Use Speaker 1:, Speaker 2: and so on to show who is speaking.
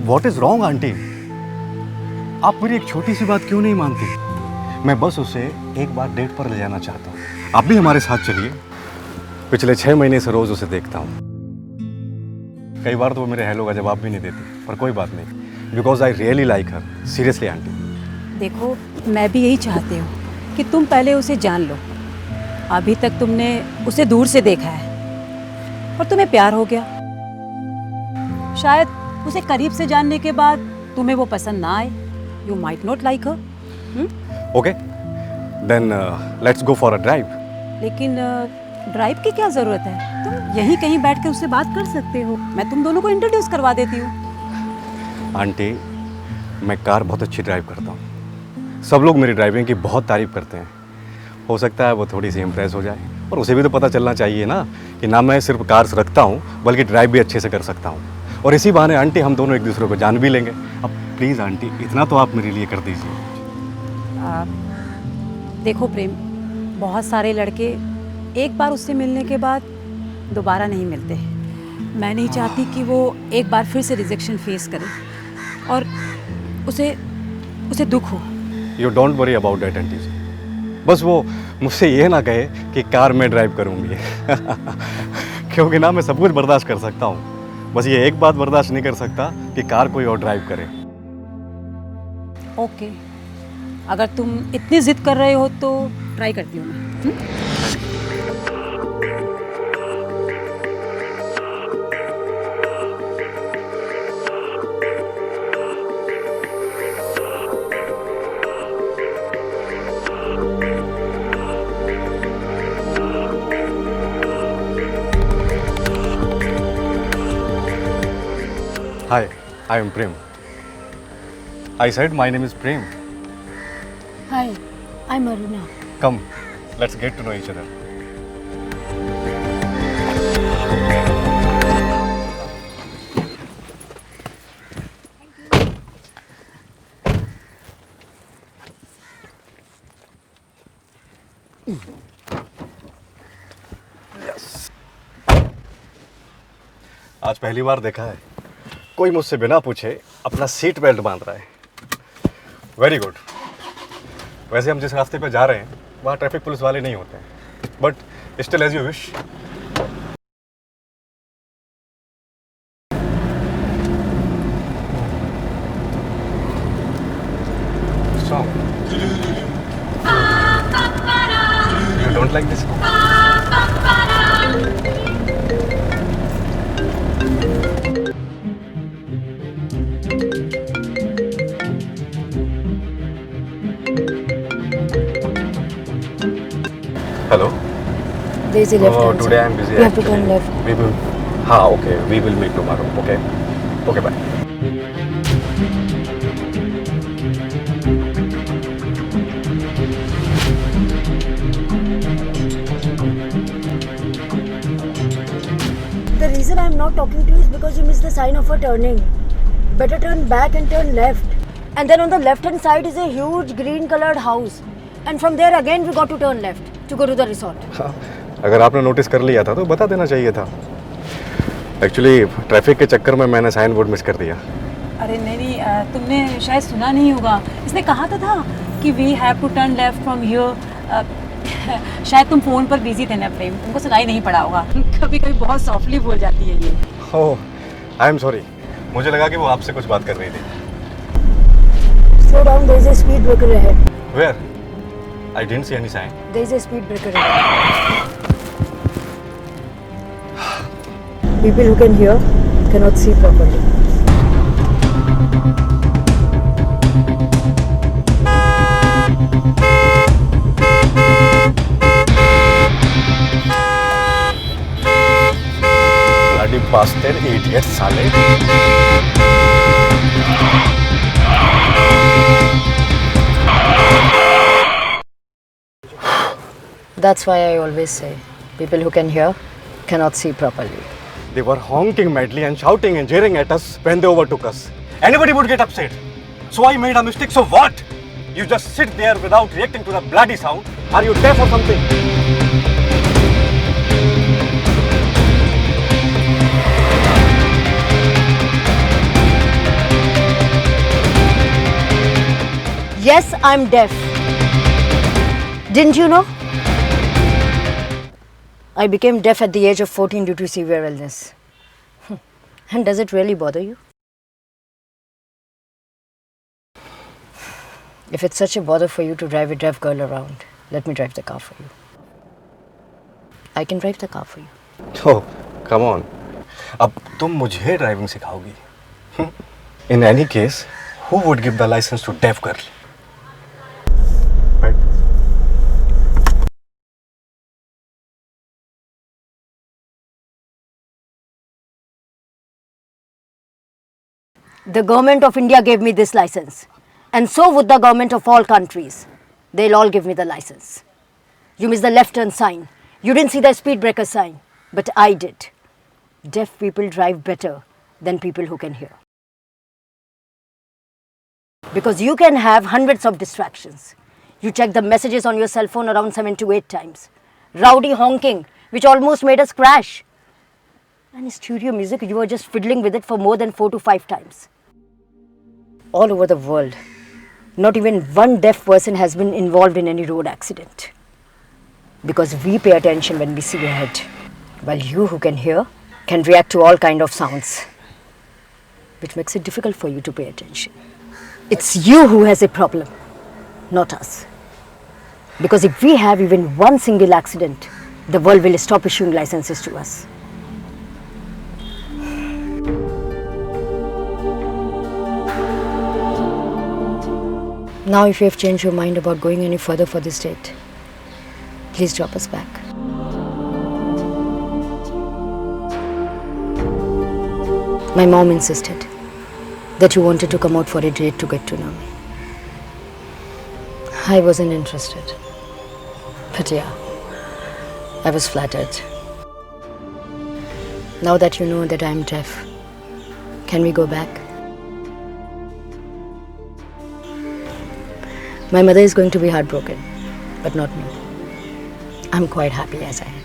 Speaker 1: What is wrong aunty? आप मेरी एक छोटी सी बात क्यों नहीं मानती? मैं बस उसे एक बार डेट पर ले जाना चाहता हूँ। आप भी हमारे साथ चलिए। पिछले 6 महीने से रोज उसे देखता हूँ। कई बार तो वो मेरे हेलो का जवाब भी नहीं देती, पर कोई बात नहीं, because I really like her. Seriously aunty.
Speaker 2: देखो, मैं भी यही चाहती हूँ कि तुम पहले उसे जान लो। अभी तक तुमने उसे दूर से देखा है और तुम्हें प्यार हो गया। शायद उसे करीब से जानने के बाद तुम्हें वो पसंद ना आए। You might not like her.
Speaker 1: Okay, then let's go for a drive.
Speaker 2: लेकिन ड्राइव की क्या ज़रूरत है? तुम यहीं कहीं बैठ के उससे बात कर सकते हो। मैं तुम दोनों को इंट्रोड्यूस करवा देती हूँ।
Speaker 1: आंटी, मैं कार बहुत अच्छी ड्राइव करता हूँ। सब लोग मेरी ड्राइविंग की बहुत तारीफ करते हैं। हो सकता है वो थोड़ी सी इम्प्रेस हो जाए, और उसे भी तो पता चलना चाहिए ना कि ना मैं सिर्फ कार्स रखता हूँ बल्कि ड्राइव भी अच्छे से कर सकता हूँ। और इसी बहाने आंटी हम दोनों एक दूसरे को जान भी लेंगे। अब प्लीज़ आंटी, इतना तो आप मेरे लिए कर दीजिए।
Speaker 2: देखो प्रेम, बहुत सारे लड़के एक बार उससे मिलने के बाद दोबारा नहीं मिलते। मैं नहीं चाहती कि वो एक बार फिर से रिजेक्शन फेस करे और उसे दुख हो।
Speaker 1: You don't worry about that aunty ji. बस वो मुझसे ये ना कहे कि कार में ड्राइव करूँगी क्योंकि ना मैं सब कुछ बर्दाश्त कर सकता हूँ, बस ये एक बात बर्दाश्त नहीं कर सकता कि कार कोई और ड्राइव करे।
Speaker 2: ओके, अगर तुम इतनी जिद कर रहे हो तो ट्राई करती हूँ मैं।
Speaker 1: Hi, I am Prem. I said my name is Prem.
Speaker 2: Hi, I'm Aruna.
Speaker 1: Come, let's get to know each other. Yes. आज पहली बार देखा है कोई मुझसे बिना पूछे अपना सीट बेल्ट बांध रहा है। Very good. वैसे हम जिस रास्ते पे जा रहे हैं वहाँ ट्रैफिक पुलिस वाले नहीं होते हैं, but still as you wish. You don't like this? Hello.
Speaker 3: There is a left hand
Speaker 1: Today
Speaker 3: side.
Speaker 1: I am busy.
Speaker 3: You have to
Speaker 1: actually.
Speaker 3: turn left.
Speaker 1: We will. Okay. We will meet tomorrow. Okay. Okay. Bye.
Speaker 3: The reason I am not talking to you is because you missed the sign of a turning. Better turn back and turn left. And then on the left hand side is a huge green colored house. And from there again we got to turn left to go to the resort.
Speaker 1: हाँ, अगर आपने notice कर लिया था तो बता देना चाहिए था। एक्चुअली ट्रैफिक के चक्कर में मैंने साइन बोर्ड मिस कर दिया।
Speaker 2: अरे नहीं, तुमने शायद सुना नहीं होगा। इसने कहा था कि we have to turn left from here. शायद तुम फ़ोन पर बिजी थे ना प्रेम, तुमको सुनाई नहीं पड़ा होगा। कभी कभी बहुत सॉफ्टली बोल जाती है ये।
Speaker 1: ओह, आई एम सॉरी। मुझे लगा कि वो आपसे कुछ बात कर रही थी।
Speaker 3: Slow down, there is a speed breaker ahead.
Speaker 1: Where? I didn't see any sign.
Speaker 3: There is a speed breaker ahead. People who can hear cannot see properly.
Speaker 1: Bloody bastard, idiot, साले।
Speaker 3: That's why I always say, people who can hear cannot see properly.
Speaker 1: They were honking madly and shouting and jeering at us when they overtook us. Anybody would get upset. So I made a mistake, so what? You just sit there without reacting to the bloody sound. Are you deaf or something?
Speaker 3: Yes, I'm deaf. Didn't you know? I became deaf at the age of 14 due to severe illness. And does it really bother you? If it's such a bother for you to drive a deaf girl around, let me drive the car for you. I can drive the car for you.
Speaker 1: Oh, come on. अब तुम मुझे driving सिखाओगी? In any case, who would give the license to deaf girl? Right.
Speaker 3: The government of India gave me this license. And so would the government of all countries. They'll all give me the license. You missed the left turn sign. You didn't see the speed breaker sign. But I did. Deaf people drive better than people who can hear. Because you can have hundreds of distractions. You check the messages on your cell phone around 7 to 8 times. Rowdy honking, which almost made us crash. And studio music, you were just fiddling with it for more than 4 to 5 times. All over the world, not even one deaf person has been involved in any road accident. Because we pay attention when we see ahead, while you who can hear can react to all kind of sounds, which makes it difficult for you to pay attention. It's you who has a problem, not us. Because if we have even one single accident, the world will stop issuing licenses to us. Now, if you have changed your mind about going any further for this date, please drop us back. My mom insisted that you wanted to come out for a date to get to know me. I wasn't interested. But yeah, I was flattered. Now that you know that I'm deaf, can we go back? My mother is going to be heartbroken, but not me. I'm quite happy as I am.